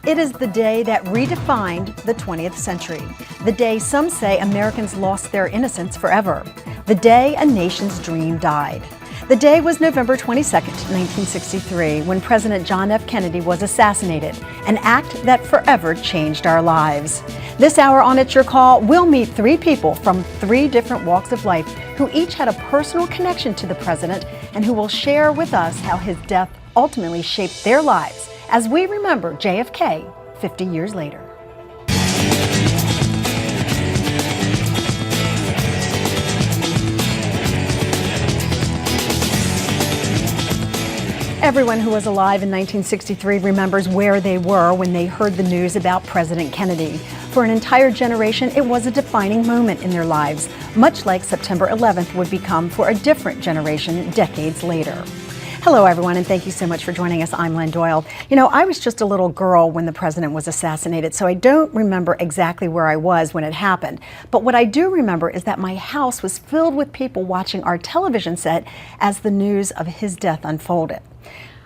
It is the day that redefined the 20th century. The day some say Americans lost their innocence forever. The day a nation's dream died. The day was November 22nd, 1963, when President John F. Kennedy was assassinated, an act that forever changed our lives. This hour on It's Your Call, we'll meet three people from three different walks of life who each had a personal connection to the president and who will share with us how his death ultimately shaped their lives as we remember JFK 50 years later. Everyone who was alive in 1963 remembers where they were when they heard the news about President Kennedy. For an entire generation, it was a defining moment in their lives, much like September 11th would become for a different generation decades later. Hello, everyone, and thank you so much for joining us. I'm Lynn Doyle. You know, I was just a little girl when the president was assassinated, so I don't remember exactly where I was when it happened. But what I do remember is that my house was filled with people watching our television set as the news of his death unfolded.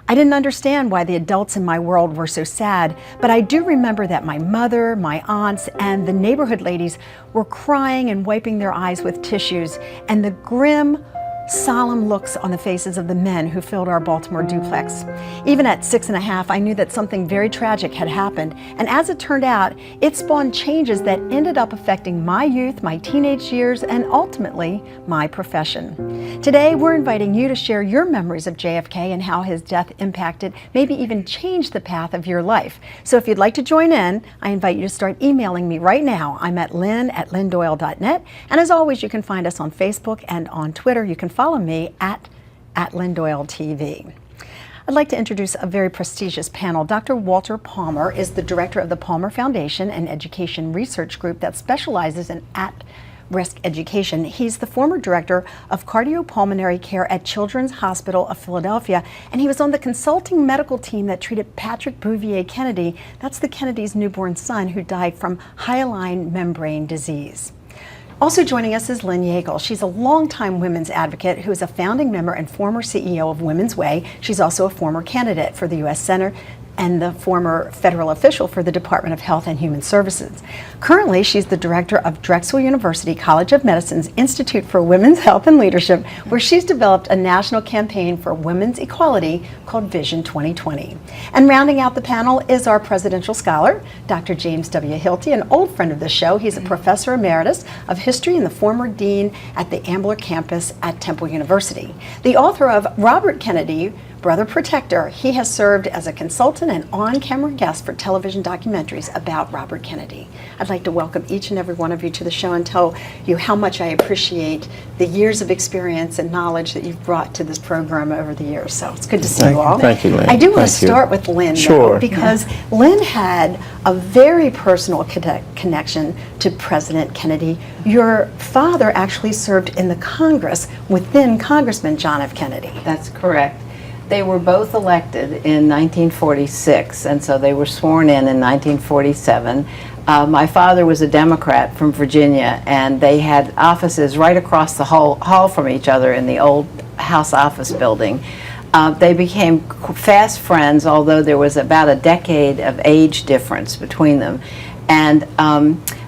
I didn't understand why the adults in my world were so sad, but I do remember that my mother, my aunts, and the neighborhood ladies were crying and wiping their eyes with tissues, and the grim, solemn looks on the faces of the men who filled our Baltimore duplex. Even at 6½, I knew that something very tragic had happened, and as it turned out, it spawned changes that ended up affecting my youth, my teenage years, and ultimately my profession. Today, we're inviting you to share your memories of JFK and how his death impacted, maybe even changed the path of your life. So if you'd like to join in, I invite you to start emailing me right now. I'm at lynn@lynndoyle.net, and as always, you can find us on Facebook and on Twitter. You can follow me at Lynn Doyle TV. I'd like to introduce a very prestigious panel. Dr. Walter Palmer is the director of the Palmer Foundation, an education research group that specializes in at-risk education. He's the former director of cardiopulmonary care at Children's Hospital of Philadelphia, and he was on the consulting medical team that treated Patrick Bouvier Kennedy. That's the Kennedy's newborn son who died from hyaline membrane disease. Also joining us is Lynn Doyle. She's a longtime women's advocate who is a founding member and former CEO of Women's Way. She's also a former candidate for the U.S. Senate and the former federal official for the Department of Health and Human Services. Currently, she's the director of Drexel University College of Medicine's Institute for Women's Health and Leadership, where she's developed a national campaign for women's equality called Vision 2020. And rounding out the panel is our presidential scholar, Dr. James W. Hilty, an old friend of the show. He's a professor emeritus of history and the former dean at the Ambler campus at Temple University. The author of Robert Kennedy, Brother Protector. He has served as a consultant and on-camera guest for television documentaries about Robert Kennedy. I'd like to welcome each and every one of you to the show and tell you how much I appreciate the years of experience and knowledge that you've brought to this program over the years. So it's good to see you all. Thank you, Lynn. I do want to start with Lynn, Sure. though, because Lynn had a very personal connection to President Kennedy. Your father actually served in the Congress within Congressman John F. Kennedy. That's correct. They were both elected in 1946, and so they were sworn in 1947. My father was a Democrat from Virginia, and they had offices right across the hall from each other in the old House Office building. They became fast friends, although there was about a decade of age difference between them. And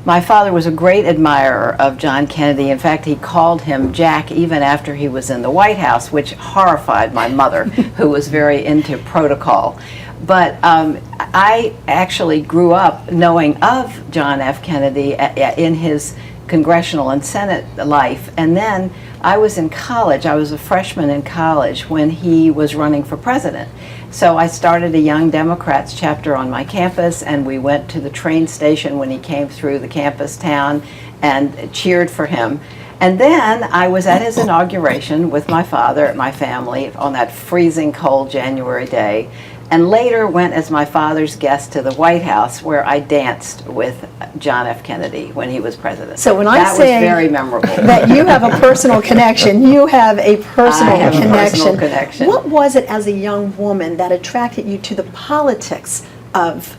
my father was a great admirer of John Kennedy. In fact, he called him Jack even after he was in the White House, which horrified my mother, who was very into protocol. But I actually grew up knowing of John F. Kennedy in his congressional and Senate life. And then I was in college. I was a freshman in college when he was running for president. So I started a Young Democrats chapter on my campus, and we went to the train station when he came through the campus town and cheered for him. And then I was at his inauguration with my father, my family, on that freezing cold January day, and later went as my father's guest to the White House, where I danced with John F. Kennedy when he was president. So when that I say was very memorable. that you have a personal connection, you have a personal I have connection. a personal connection. What was it as a young woman that attracted you to the politics of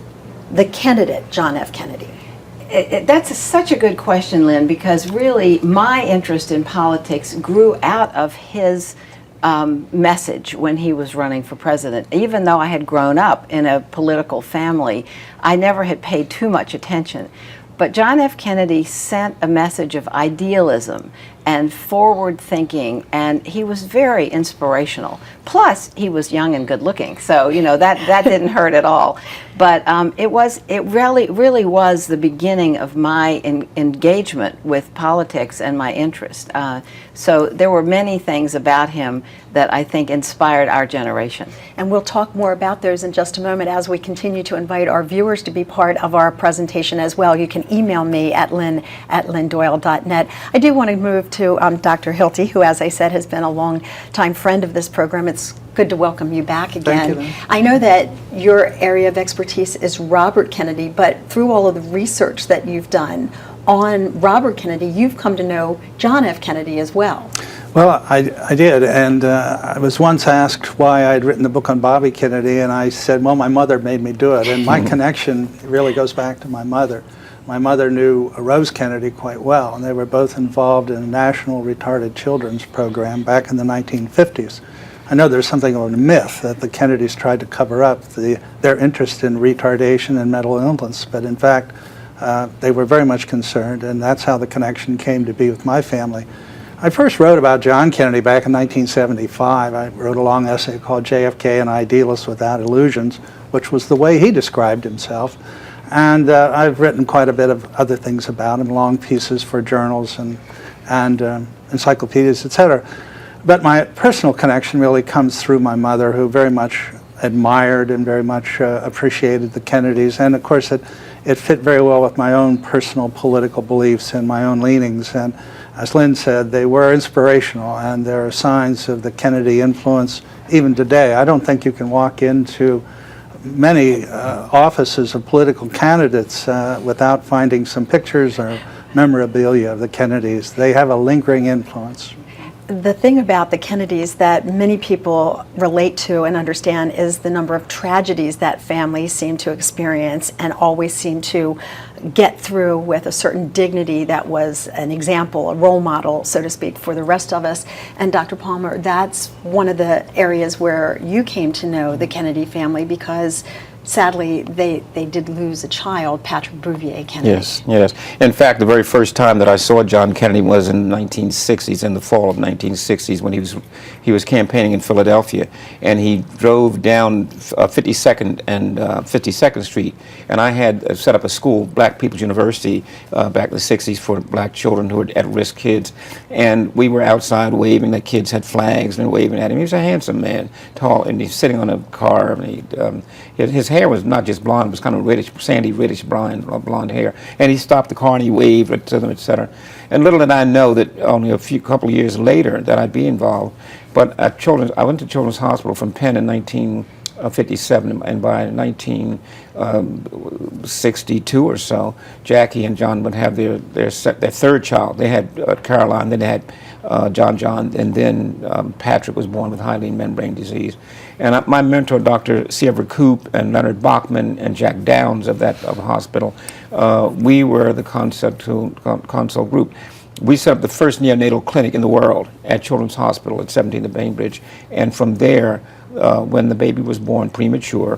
the candidate, John F. Kennedy? That's such a good question, Lynn, because really my interest in politics grew out of his message when he was running for president. Even though I had grown up in a political family, I never had paid too much attention. But John F. Kennedy sent a message of idealism and forward thinking, and he was very inspirational. Plus, he was young and good looking, so that didn't hurt at all. But it really was the beginning of my engagement with politics and my interest. So there were many things about him that I think inspired our generation. And we'll talk more about those in just a moment as we continue to invite our viewers to be part of our presentation as well. You can email me at lynn@lynndoyle.net. I do want to move to Dr. Hilty, who, as I said, has been a long-time friend of this program. It's good to welcome you back again. Thank you. I know that your area of expertise is Robert Kennedy, but through all of the research that you've done on Robert Kennedy, you've come to know John F. Kennedy as well. Well, I did, and I was once asked why I'd written the book on Bobby Kennedy, and I said, well, my mother made me do it, and my connection really goes back to my mother. My mother knew Rose Kennedy quite well, and they were both involved in a national retarded children's program back in the 1950s. I know there's something of a myth that the Kennedys tried to cover up their interest in retardation and mental illness, but in fact, they were very much concerned, and that's how the connection came to be with my family. I first wrote about John Kennedy back in 1975. I wrote a long essay called JFK, an Idealist Without Illusions, which was the way he described himself. And I've written quite a bit of other things about him, long pieces for journals and encyclopedias, etc. But my personal connection really comes through my mother, who very much admired and very much appreciated the Kennedys. And of course, it fit very well with my own personal political beliefs and my own leanings. And as Lynn said, they were inspirational, and there are signs of the Kennedy influence even today. I don't think you can walk into many offices of political candidates without finding some pictures or memorabilia of the Kennedys. They have a lingering influence. The thing about the Kennedys that many people relate to and understand is the number of tragedies that families seem to experience and always seem to get through with a certain dignity that was an example, a role model, so to speak, for the rest of us. And Dr. Palmer, that's one of the areas where you came to know the Kennedy family, because sadly, they did lose a child, Patrick Bouvier Kennedy. Yes. In fact, the very first time that I saw John Kennedy was in the 1960s, in the fall of 1960s, when he was campaigning in Philadelphia, and he drove down 52nd and 52nd Street, and I had set up a school, Black People's University, back in the 60s for black children who were at-risk kids, and we were outside waving. The kids had flags and waving at him. He was a handsome man, tall, and he's sitting on a car, and his hair was not just blonde, it was kind of reddish, sandy, reddish blonde hair. And he stopped the car and he waved to them, etc. And little did I know that only couple of years later that I'd be involved. But I went to Children's Hospital from Penn in 1957, and by 1962 or so, Jackie and John would have their third child. They had Caroline, then they had John, and then Patrick was born with hyaline membrane disease. And my mentor, Dr. Sierra Coop and Leonard Bachman and Jack Downs of the hospital, we were the consult group. We set up the first neonatal clinic in the world at Children's Hospital at 17th and Bainbridge, and from there, when the baby was born premature,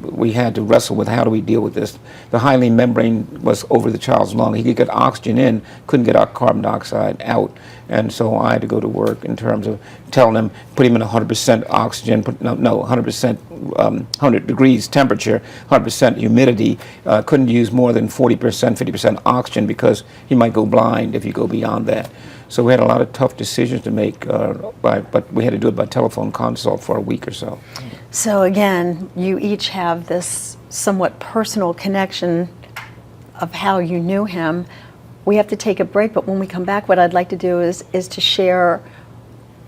we had to wrestle with how do we deal with this. The hyaline membrane was over the child's lung. He could get oxygen in, couldn't get our carbon dioxide out. And so I had to go to work in terms of telling them, put him in 100% oxygen, 100%, 100 degrees temperature, 100% humidity. Couldn't use more than 40%, 50% oxygen because he might go blind if you go beyond that. So we had a lot of tough decisions to make, but we had to do it by telephone consult for a week or so. So again, you each have this somewhat personal connection of how you knew him. We have to take a break, but when we come back, what I'd like to do is to share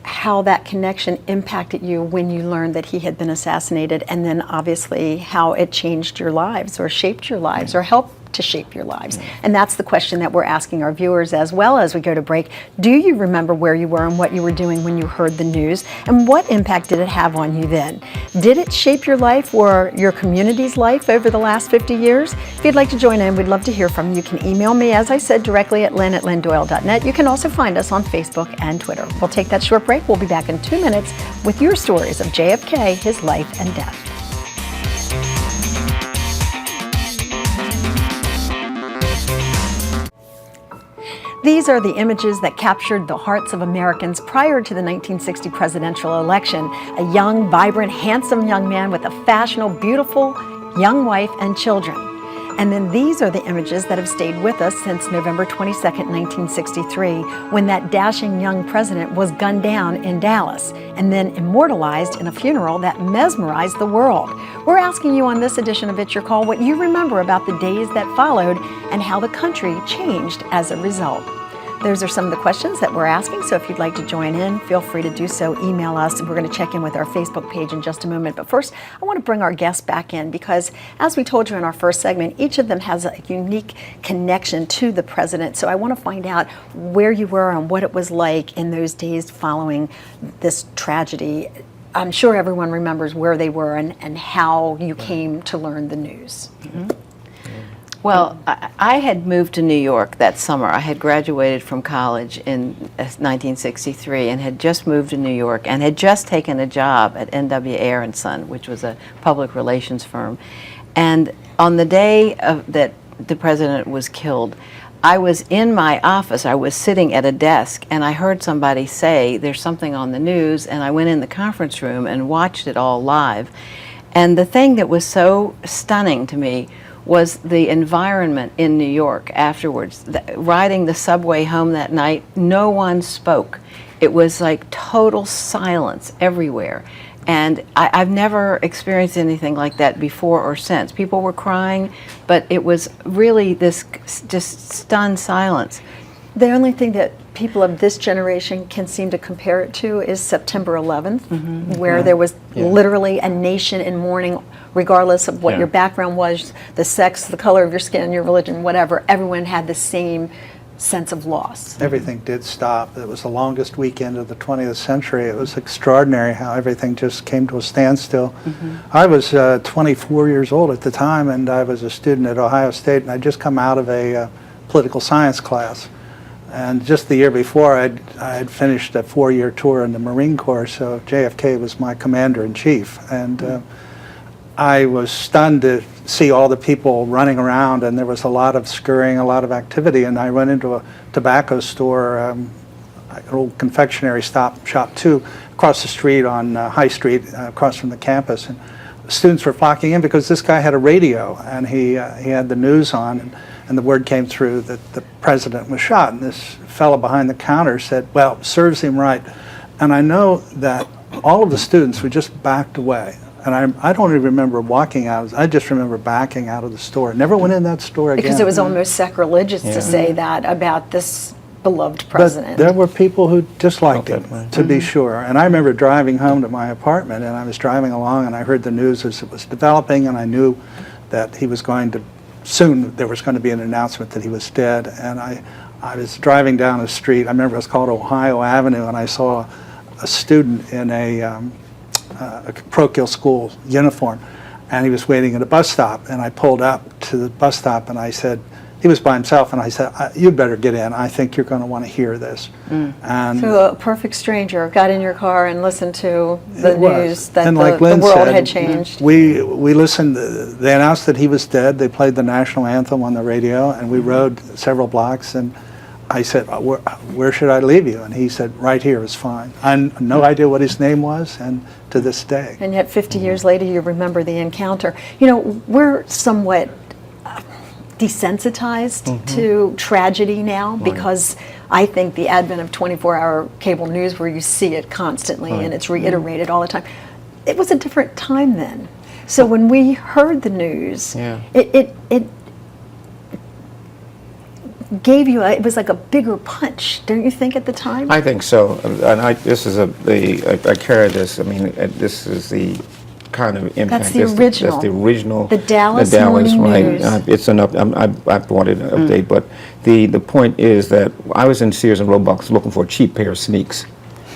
how that connection impacted you when you learned that he had been assassinated, and then obviously how it changed your lives or shaped your lives or helped to shape your lives? And that's the question that we're asking our viewers as well as we go to break. Do you remember where you were and what you were doing when you heard the news? And what impact did it have on you then? Did it shape your life or your community's life over the last 50 years? If you'd like to join in, we'd love to hear from you. You can email me, as I said, directly at lynn@lynndoyle.net. You can also find us on Facebook and Twitter. We'll take that short break. We'll be back in 2 minutes with your stories of JFK, his life and death. These are the images that captured the hearts of Americans prior to the 1960 presidential election. A young, vibrant, handsome young man with a fashionable, beautiful young wife and children. And then these are the images that have stayed with us since November 22nd, 1963, when that dashing young president was gunned down in Dallas and then immortalized in a funeral that mesmerized the world. We're asking you on this edition of It's Your Call what you remember about the days that followed and how the country changed as a result. Those are some of the questions that we're asking, so if you'd like to join in, feel free to do so. Email us. We're going to check in with our Facebook page in just a moment. But first, I want to bring our guests back in because, as we told you in our first segment, each of them has a unique connection to the president. So I want to find out where you were and what it was like in those days following this tragedy. I'm sure everyone remembers where they were and how you came to learn the news. Mm-hmm. Well, I had moved to New York that summer. I had graduated from college in 1963 and had just moved to New York and had just taken a job at N.W. Ayer & Son, which was a public relations firm. And on the day that the president was killed, I was in my office. I was sitting at a desk, and I heard somebody say, "There's something on the news," and I went in the conference room and watched it all live. And the thing that was so stunning to me was the environment in New York afterwards. Riding the subway home that night, no one spoke. It was like total silence everywhere. And I've never experienced anything like that before or since. People were crying, but it was really this just stunned silence. The only thing that people of this generation can seem to compare it to is September 11th, where there was literally a nation in mourning, regardless of what your background was, the sex, the color of your skin, your religion, whatever. Everyone had the same sense of loss. Everything did stop. It was the longest weekend of the 20th century. It was extraordinary how everything just came to a standstill. I was 24 years old at the time, and I was a student at Ohio State, and I'd just come out of a political science class. And just the year before, I had finished a 4-year tour in the Marine Corps, so JFK was my commander-in-chief. And I was stunned to see all the people running around, and there was a lot of scurrying, a lot of activity. And I went into a tobacco store, an old confectionery shop too, across the street on High Street, across from the campus. And students were flocking in because this guy had a radio, and he had the news on. And the word came through that the president was shot. And this fellow behind the counter said, "Well, serves him right." And I know that all of the students were just backed away. And I don't even remember walking out. I just remember backing out of the store. Never went in that store again. Because it was almost sacrilegious to say that about this beloved president. But there were people who disliked him, to be sure. And I remember driving home to my apartment, and I was driving along, and I heard the news as it was developing, and I knew that he was going to soon there was going to be an announcement that he was dead. And I was driving down a street. I remember it was called Ohio Avenue, and I saw a student in a parochial school uniform, and he was waiting at a bus stop. And I pulled up to the bus stop, and I said, he was by himself, and I said, "You better get in. I think you're going to want to hear this." And so a perfect stranger got in your car and listened to the news that and the Lynn world said, had changed. We listened. They announced that he was dead. They played the national anthem on the radio, and we rode several blocks. And I said, "Where should I leave you?" And he said, "Right here is fine." I had no idea what his name was, and to this day. And yet 50 years later, you remember the encounter. You know, we're somewhat desensitized to tragedy now because I think the advent of 24-hour cable news where you see it constantly and it's reiterated all the time. It was a different time then. So when we heard the news, it gave you, it was like a bigger punch, don't you think, at the time? I think so. And I carry this. I mean, this is the kind of impact. That's the original. That's the original. The Dallas Morning right? News. It's an up. I bought it an update, but the point is that I was in Sears and Roebuck looking for a cheap pair of sneaks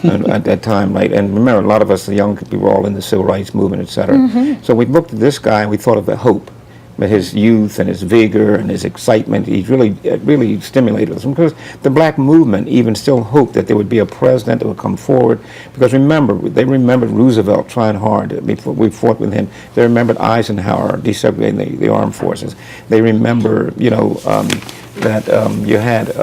at that time, right? And remember, a lot of us, the young people, were all in the civil rights movement, etc. So we looked at this guy and we thought of the hope. But his youth and his vigor and his excitement, he really stimulated us. Because the black movement even still hoped that there would be a president that would come forward. Because remember, they remembered Roosevelt trying hard before we fought with him. They remembered Eisenhower desegregating the armed forces. They remember, that you had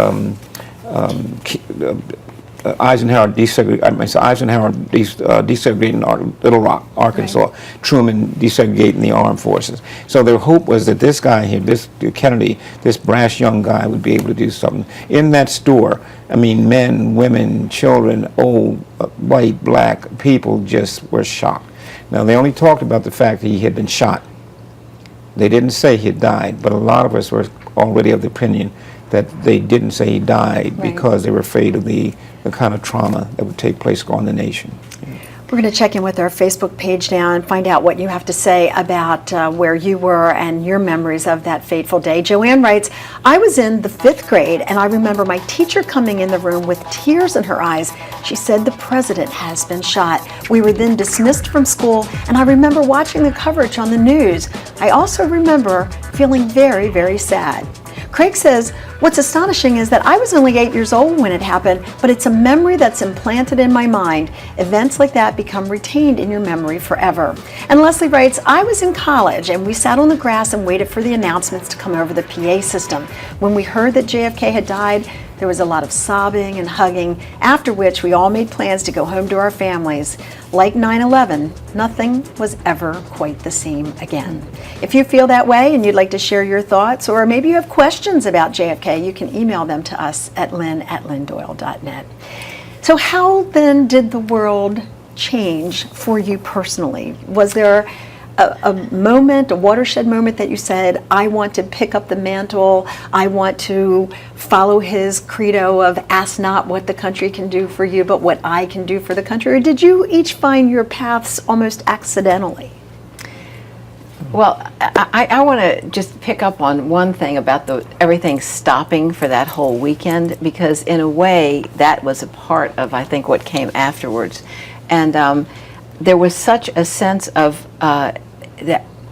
Eisenhower desegregating Little Rock, Arkansas, right. Truman desegregating the armed forces. So their hope was that this guy here, this Kennedy, this brash young guy would be able to do something. In that store, I mean, men, women, children, old, white, black, people just were shocked. Now, they only talked about the fact that he had been shot. They didn't say he had died, but a lot of us were already of the opinion that they didn't say he died right. because they were afraid of the kind of trauma that would take place on the nation. We're going to check in with our Facebook page now and find out what you have to say about where you were and your memories of that fateful day. Joanne writes, I was in the 5th grade and I remember my teacher coming in the room with tears in her eyes. She said the president has been shot. We were then dismissed from school and I remember watching the coverage on the news. I also remember feeling very, very sad. Craig says, what's astonishing is that I was only 8 years old when it happened, but it's a memory that's implanted in my mind. Events like that become retained in your memory forever. And Leslie writes, I was in college and we sat on the grass and waited for the announcements to come over the PA system. When we heard that JFK had died, there was a lot of sobbing and hugging, after which we all made plans to go home to our families. Like 9/11, nothing was ever quite the same again. If you feel that way and you'd like to share your thoughts, or maybe you have questions about JFK, you can email them to us at lynn@lynndoyle.net. So how then did the world change for you personally? Was there a moment, a watershed moment that you said, I want to pick up the mantle, I want to follow his credo of ask not what the country can do for you, but what I can do for the country? Or did you each find your paths almost accidentally? Well, I want to just pick up on one thing about everything stopping for that whole weekend, because in a way that was a part of, I think, what came afterwards. And there was such a sense of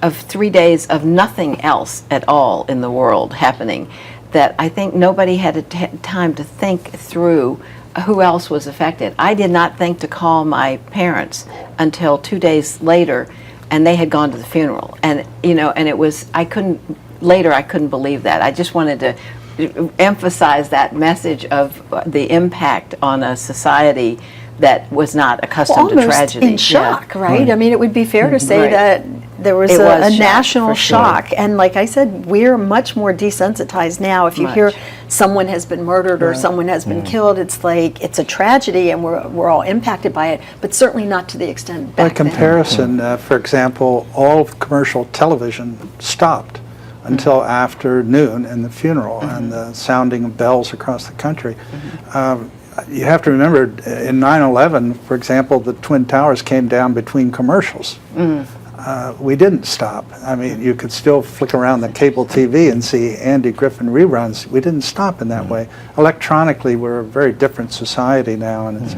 3 days of nothing else at all in the world happening, that I think nobody had time to think through who else was affected. I did not think to call my parents until 2 days later, and they had gone to the funeral. And and it was, I couldn't believe that. I just wanted to emphasize that message of the impact on a society that was not accustomed to tragedy. Almost in shock, yeah. Right? I mean, it would be fair to say Right. that there was It a was shock, national for sure. shock. And like I said, we're much more desensitized now. If you Much. hear someone has been murdered or someone has been killed, it's like, it's a tragedy and we're all impacted by it, but certainly not to the extent By back then. comparison, for example, all of commercial television stopped until after noon in the funeral and the sounding of bells across the country. You have to remember, in 9/11, for example, the Twin Towers came down between commercials. We didn't stop. I mean, you could still flick around the cable TV and see Andy Griffin reruns. We didn't stop in that way. Electronically, we're a very different society now, and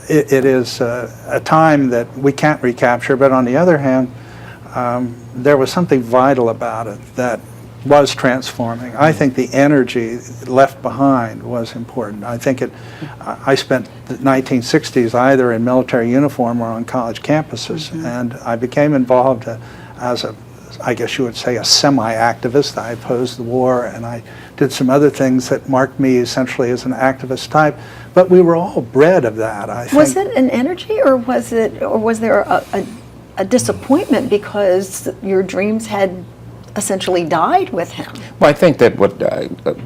it is a time that we can't recapture. But on the other hand, there was something vital about it that was transforming. I think the energy left behind was important. I think I spent the 1960s either in military uniform or on college campuses, and I became involved as I guess you would say, a semi-activist. I opposed the war, and I did some other things that marked me essentially as an activist type. But we were all bred of that, I think. Was it an energy, or was there a disappointment because your dreams had essentially died with him? Well, I think that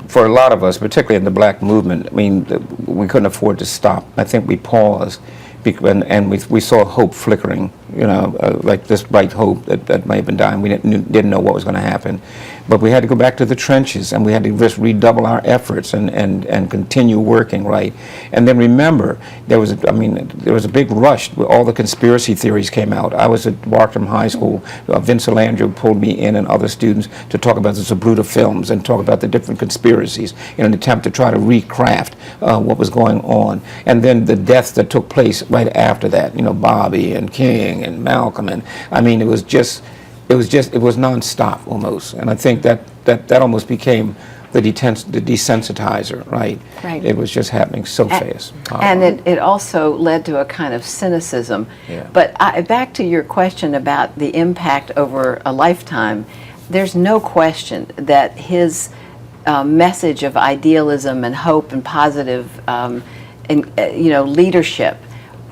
for a lot of us, particularly in the black movement, I mean, we couldn't afford to stop. I think we paused, and we saw hope flickering like this bright hope that may have been dying. We didn't know what was going to happen. But we had to go back to the trenches, and we had to just redouble our efforts and continue working, right? And then remember, there was a big rush. All the conspiracy theories came out. I was at Bartram High School. Vince Alandro pulled me in and other students to talk about the Zapruder films and talk about the different conspiracies in an attempt to try to recraft what was going on. And then the deaths that took place right after that, Bobby and King and Malcolm, and it was nonstop almost. And I think that almost became the desensitizer, right? Right. It was just happening so fast. And it also led to a kind of cynicism. Yeah. But back to your question about the impact over a lifetime, there's no question that his message of idealism and hope and positive leadership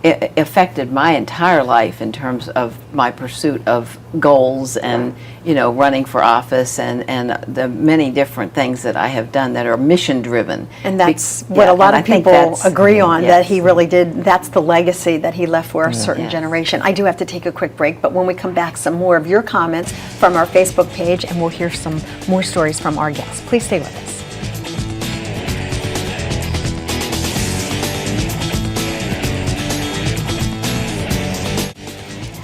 affected my entire life in terms of my pursuit of goals and running for office and the many different things that I have done that are mission driven. And that's what a lot of people agree on, that he really did. That's the legacy that he left for a certain generation. I do have to take a quick break, but when we come back, some more of your comments from our Facebook page, and we'll hear some more stories from our guests. Please stay with us.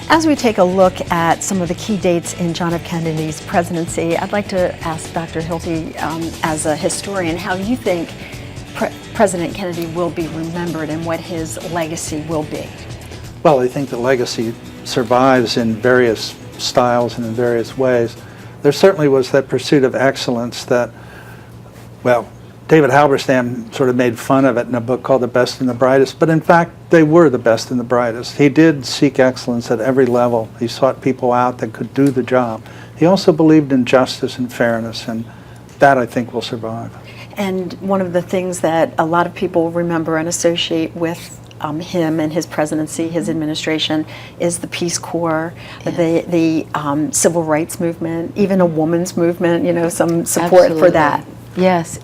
As we take a look at some of the key dates in John F. Kennedy's presidency, I'd like to ask Dr. Hilty, as a historian, how you think President Kennedy will be remembered and what his legacy will be. Well, I think the legacy survives in various styles and in various ways. There certainly was that pursuit of excellence that, well, David Halberstam sort of made fun of it in a book called The Best and the Brightest, but in fact, they were the best and the brightest. He did seek excellence at every level. He sought people out that could do the job. He also believed in justice and fairness, and that, I think, will survive. And one of the things that a lot of people remember and associate with him and his presidency, his administration, is the Peace Corps, the civil rights movement, even a woman's movement, some support for that. Yes,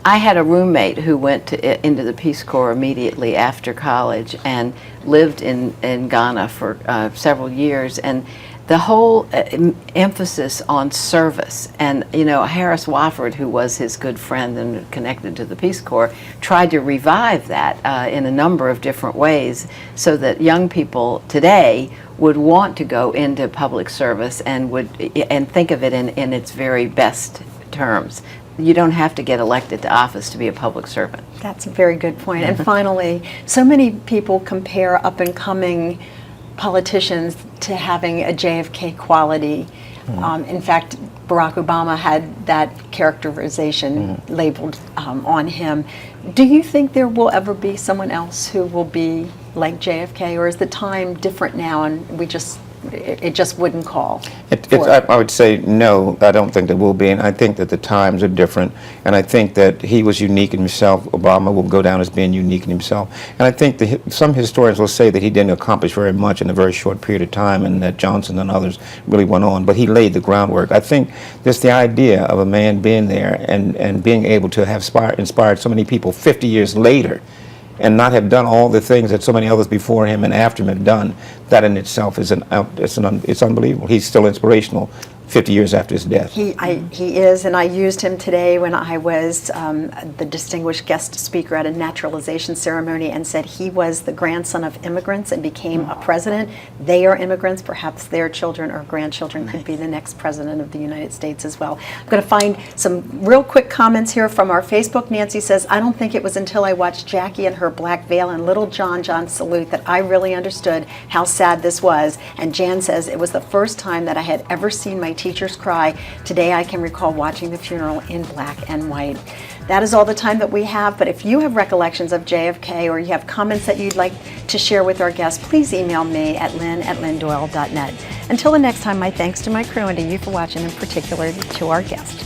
I had a roommate who went into the Peace Corps immediately after college and lived in Ghana for several years, and the whole emphasis on service, and Harris Wofford, who was his good friend and connected to the Peace Corps, tried to revive that in a number of different ways so that young people today would want to go into public service and think of it in its very best terms. You don't have to get elected to office to be a public servant. That's a very good point. And finally, so many people compare up-and-coming politicians to having a JFK quality. In fact, Barack Obama had that characterization labeled on him. Do you think there will ever be someone else who will be like JFK, or is the time different now and it just wouldn't call? I would say no, I don't think there will be, and I think that the times are different, and I think that he was unique in himself. Obama will go down as being unique in himself, and I think some historians will say that he didn't accomplish very much in a very short period of time, and that Johnson and others really went on, but he laid the groundwork. I think just the idea of a man being there and being able to have inspired so many people 50 years later, and not have done all the things that so many others before him and after him have done, that in itself is it's unbelievable. He's still inspirational 50 years after his death. He is, and I used him today when I was the distinguished guest speaker at a naturalization ceremony, and said he was the grandson of immigrants and became a president. They are immigrants. Perhaps their children or grandchildren could be the next president of the United States as well. I'm going to find some real quick comments here from our Facebook. Nancy says, I don't think it was until I watched Jackie in her black veil and Little John salute that I really understood how sad this was. And Jan says, it was the first time that I had ever seen my teachers cry. Today I can recall watching the funeral in black and white. That is all the time that we have, but if you have recollections of JFK or you have comments that you'd like to share with our guests, please email me at lynn@lynndoyle.net. Until the next time, my thanks to my crew and to you for watching, in particular to our guest.